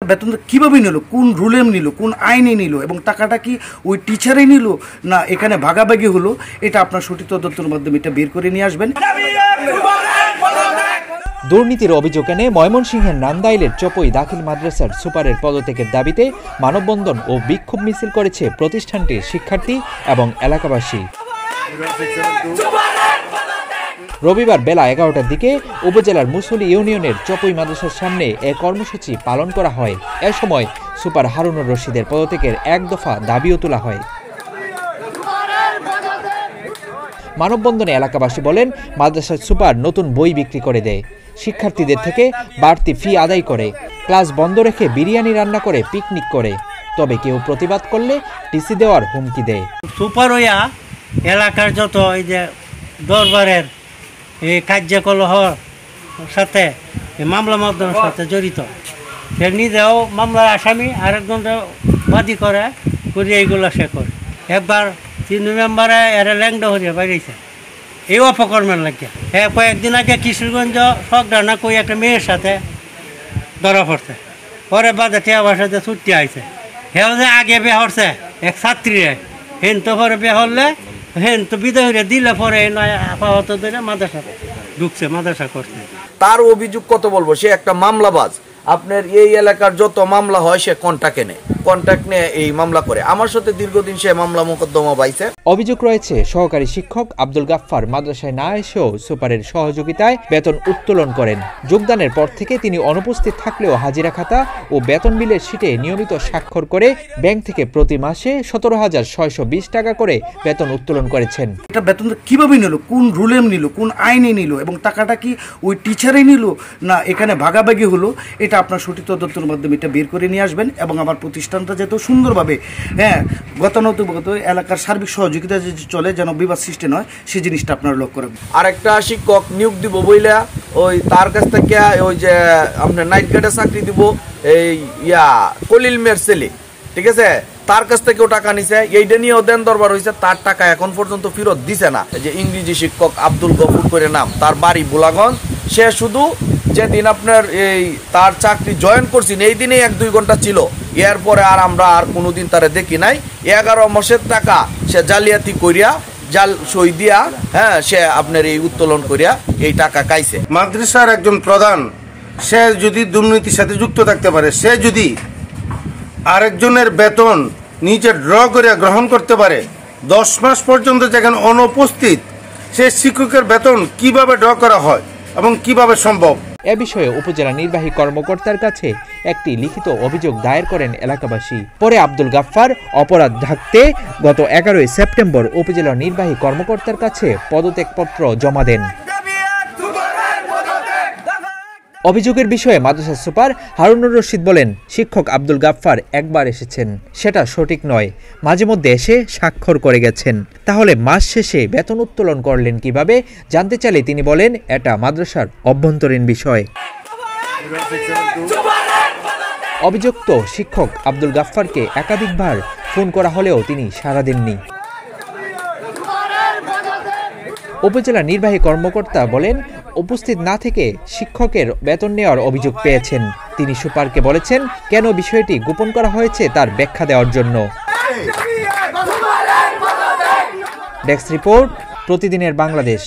বেতন কীভাবে নিল, কোন রুলে নিল, কোন আইনে নিল এবং টাকাটা কি ওই টিচারে নিল না এখানে ভাগাভাগি হলো, এটা আপনার সঠিক তদন্তের মাধ্যমে এটা বের করে নিয়ে আসবেন। দুর্নীতির অভিযোগ এনে ময়মনসিংহের নান্দাইলের চপই দাখিল মাদ্রাসার সুপারের পদত্যাগের দাবিতে মানববন্ধন ও বিক্ষোভ মিছিল করেছে প্রতিষ্ঠানটির শিক্ষার্থী এবং এলাকাবাসী। রবিবার বেলা ১১টার দিকে উপজেলার মুসলি ইউনিয়নের চপই মাদ্রাসার সামনে এ কর্মসূচি পালন করা হয়। এ সময় সুপার হারুনুর রশিদের পদত্যাগের এক দফা দাবিও তোলা হয়। মানববন্ধনে এলাকাবাসী বলেন, মাদ্রাসার সুপার নতুন বই বিক্রি করে দেয়, শিক্ষার্থীদের থেকে বাড়তি ফি আদায় করে, ক্লাস বন্ধ রেখে বিরিয়ানি রান্না করে পিকনিক করে। তবে কেউ প্রতিবাদ করলে টিসি দেওয়ার হুমকি দেয়। সুপার হইয়া এলাকার যত এই যে দরবারের এই কার্যকলাপের সাথে মামলা মাধ্যমের সাথে জড়িত, সে নিজেও মামলার আসামি, আরেকজন বাদী করে এইগুলো সে করে। একবার 3 নভেম্বরে এরা ল্যাংডা হরিয়া বাইরেছে এই অপকর্মের লাগে। হ্যাঁ, কয়েকদিন আগে কিশোরগঞ্জ সগডানা কই একটা মেয়ের সাথে ধরা পড়ছে, পরে বাদে টিয়াবার সাথে ছুটি আইছে। হ্যাঁ, যে আগে বিয়ে হচ্ছে এক ছাত্রীরে, হেন তো পরে বিয়ে হলে হেন তো বিদায় হইয়া দিলে পরে আপাতত ধরে মাদ্রাসা ঢুকছে, মাদ্রাসা করছে। তার অভিযোগ কত বলবো, সে একটা মামলাবাজ। আপনার এই এলাকার যত মামলা হয় সে কন্ট্যাক্ট নিয়ে এই মামলা করে। আমার সাথে দীর্ঘদিন সে মামলা মোকদ্দমা পাইছে। অভিযোগ রয়েছে সহকারী শিক্ষক আব্দুল গাফফার মাদ্রাসায় না এসেও সুপারের সহযোগিতায় বেতন উত্তোলন করেন। যোগদানের পর থেকে তিনি অনুপস্থিত থাকলেও হাজিরা খাতা ও বেতন বিলের শিটে নিয়মিত স্বাক্ষর করে ব্যাংক থেকে প্রতি মাসে 17,620 টাকা করে বেতন উত্তোলন করেছেন। এটা বেতন কীভাবে নিল, কোন রুলে নিল, কোন আইনে নিল এবং টাকাটা কি ওই টিচারে নিল না এখানে ভাগাভাগি হলো, এটা আপনার সঠিক তদন্তের মাধ্যমে এটা বের করে নিয়ে আসবেন এবং আমার প্রতিষ্ঠানটা যাতে সুন্দরভাবে গতানুগতিক এলাকার সার্বিক সহযোগিতা যে চলে, যেন বিবাদ সৃষ্টি নয়, সেই জিনিসটা আপনারা লক্ষ্য রাখবেন। আরেকটা শিক্ষক নিয়োগ দিব বইলা ওই তার কাছ থেকে ওই যে আপনার নাইট গার্ডে চাকরি দিব এই কলিল মেয়ের ছেলে, ঠিক আছে, তার কাছ থেকেও টাকা নিছে। এইটা নিয়েও দেন দরবার হয়েছে, তার টাকা এখন পর্যন্ত ফেরত দিছে না। যে ইংরেজি শিক্ষক আব্দুল গফুর করে নাম, তার বাড়ি বোলাগঞ্জ, সে শুধু যেদিন আপনার এই তার চাকরি জয়েন করছেন এই দিনেই 1-2 ঘন্টা ছিল, এরপরে আর আমরা আর কোনোদিন তারে দেখি নাই। 11 মাসের টাকা সে জালিয়াতি করিয়া জাল সই দিয়া সে আপনার এই উত্তোলন করিয়া এই টাকা খাইছে। মাদ্রাসার একজন প্রধান সে যদি দুর্নীতির সাথে যুক্ত থাকতে পারে, সে যদি আরেকজনের বেতন নিচে ড্র করিয়া গ্রহণ করতে পারে, 10 মাস পর্যন্ত যেখানে অনুপস্থিত, সে শিক্ষকের বেতন কিভাবে ড্র করা হয় এবং কিভাবে সম্ভব? এ বিষয়ে উপজেলা নির্বাহী কর্মকর্তার কাছে একটি লিখিত অভিযোগ দায়ের করেন এলাকাবাসী। পরে আব্দুল গাফফার অপরাধ ঢাকতে গত 11 সেপ্টেম্বর উপজেলা নির্বাহী কর্মকর্তার কাছে পদত্যাগপত্র জমা দেন। অভিযোগের বিষয়ে মাদ্রাসার সুপার হারুনুর রশিদ বলেন, শিক্ষক আব্দুল গাফফার একবার এসেছেন, সেটা সঠিক নয়, মাঝে মধ্যে এসে স্বাক্ষর করে গেছেন। তাহলে মাস শেষে বেতন উত্তোলন করলেন কিভাবে জানতে চাইলে তিনি বলেন, এটা মাদ্রাসার অভ্যন্তরীণ বিষয়। অভিযুক্ত শিক্ষক আব্দুল গাফফারকে একাধিকবার ফোন করা হলেও তিনি সাড়া দেননি। উপজেলা নির্বাহী কর্মকর্তা বলেন, উপস্থিত না থেকে শিক্ষকের বেতন নেওয়ার অভিযোগ পেয়েছেন। তিনি সুপারকে বলেছেন কেন বিষয়টি গোপন করা হয়েছে তার ব্যাখ্যা দেওয়ার জন্য। ডেস্ক রিপোর্ট, প্রতিদিনের বাংলাদেশ।